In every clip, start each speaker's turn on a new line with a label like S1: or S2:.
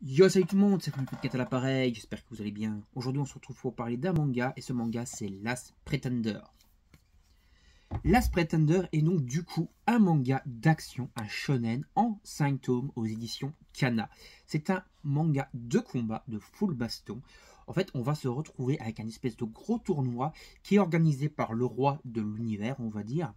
S1: Yo, salut tout le monde, c'est Fluffy4 à l'appareil, j'espère que vous allez bien. Aujourd'hui on se retrouve pour parler d'un manga, et ce manga c'est Last Pretender. Last Pretender est donc du coup un manga d'action, un shonen en 5 tomes aux éditions Kana. C'est un manga de combat, de full baston. En fait, on va se retrouver avec un espèce de gros tournoi qui est organisé par le roi de l'univers, on va dire.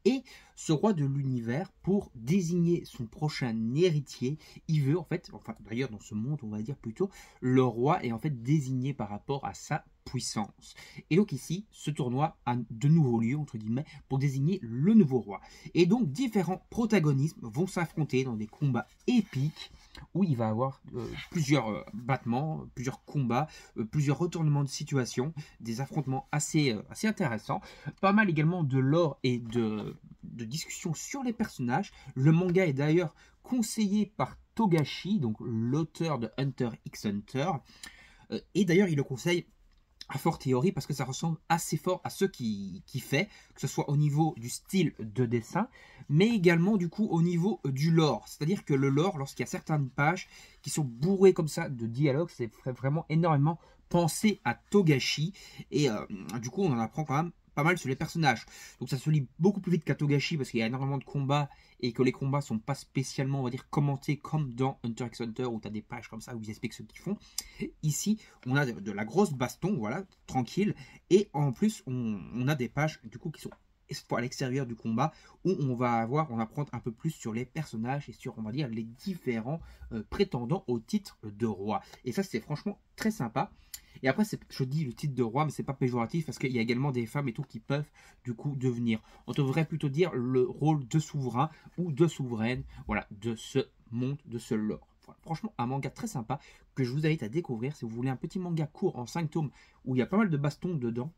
S1: Et ce roi de l'univers, pour désigner son prochain héritier, il veut en fait, enfin d'ailleurs dans ce monde, on va dire plutôt, le roi est en fait désigné par rapport à sa puissance. Et donc ici, ce tournoi a de nouveaux lieux, entre guillemets, pour désigner le nouveau roi. Et donc différents protagonistes vont s'affronter dans des combats épiques où il va y avoir plusieurs battements, plusieurs combats, plusieurs retournements de situation, des affrontements assez intéressants, pas mal également de lore et de discussions sur les personnages. Le manga est d'ailleurs conseillé par Togashi, donc l'auteur de Hunter x Hunter, et d'ailleurs il le conseille a fortiori parce que ça ressemble assez fort à ce qu'il fait, que ce soit au niveau du style de dessin, mais également du coup au niveau du lore. C'est-à-dire que le lore, lorsqu'il y a certaines pages qui sont bourrées comme ça de dialogues, c'est vraiment énormément pensé à Togashi, et du coup on en apprend quand même pas mal sur les personnages. Donc ça se lit beaucoup plus vite qu'à Togashi parce qu'il y a énormément de combats et que les combats sont pas spécialement, on va dire, commentés comme dans Hunter x Hunter où tu as des pages comme ça où ils expliquent ce qu'ils font. Ici, on a de la grosse baston, voilà, tranquille, et en plus, on a des pages du coup qui sont à l'extérieur du combat où on va apprendre un peu plus sur les personnages et sur, on va dire, les différents prétendants au titre de roi. Et ça, c'est franchement très sympa. Et après, je dis le titre de roi, mais c'est pas péjoratif parce qu'il y a également des femmes et tout qui peuvent du coup devenir. On devrait plutôt dire le rôle de souverain ou de souveraine, voilà, de ce monde, de ce lore. Voilà, franchement, un manga très sympa que je vous invite à découvrir si vous voulez un petit manga court en 5 tomes où il y a pas mal de bastons dedans.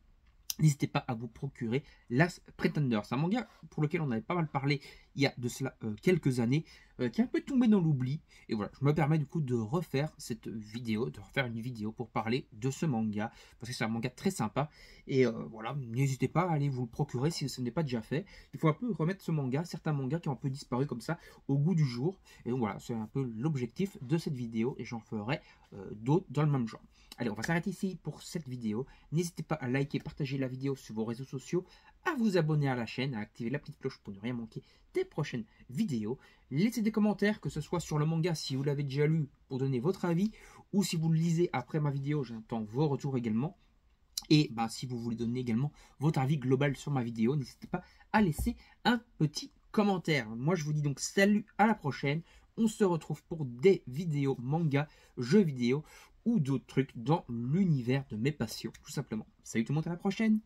S1: N'hésitez pas à vous procurer Last Pretender. C'est un manga pour lequel on avait pas mal parlé il y a de cela quelques années, qui est un peu tombé dans l'oubli. Et voilà, je me permets du coup de refaire cette vidéo, de refaire une vidéo pour parler de ce manga, parce que c'est un manga très sympa. Et voilà, n'hésitez pas à aller vous le procurer si ce n'est pas déjà fait. Il faut un peu remettre ce manga, certains mangas qui ont un peu disparu comme ça, au goût du jour. Et donc voilà, c'est un peu l'objectif de cette vidéo, et j'en ferai d'autres dans le même genre. Allez, on va s'arrêter ici pour cette vidéo. N'hésitez pas à liker, partager la vidéo sur vos réseaux sociaux, à vous abonner à la chaîne, à activer la petite cloche pour ne rien manquer des prochaines vidéos. Laissez des commentaires, que ce soit sur le manga si vous l'avez déjà lu pour donner votre avis, ou si vous le lisez après ma vidéo, j'attends vos retours également. Et bah, si vous voulez donner également votre avis global sur ma vidéo, n'hésitez pas à laisser un petit commentaire. Moi je vous dis donc salut, à la prochaine. On se retrouve pour des vidéos manga, jeux vidéo ou d'autres trucs dans l'univers de mes passions, tout simplement. Salut tout le monde, à la prochaine!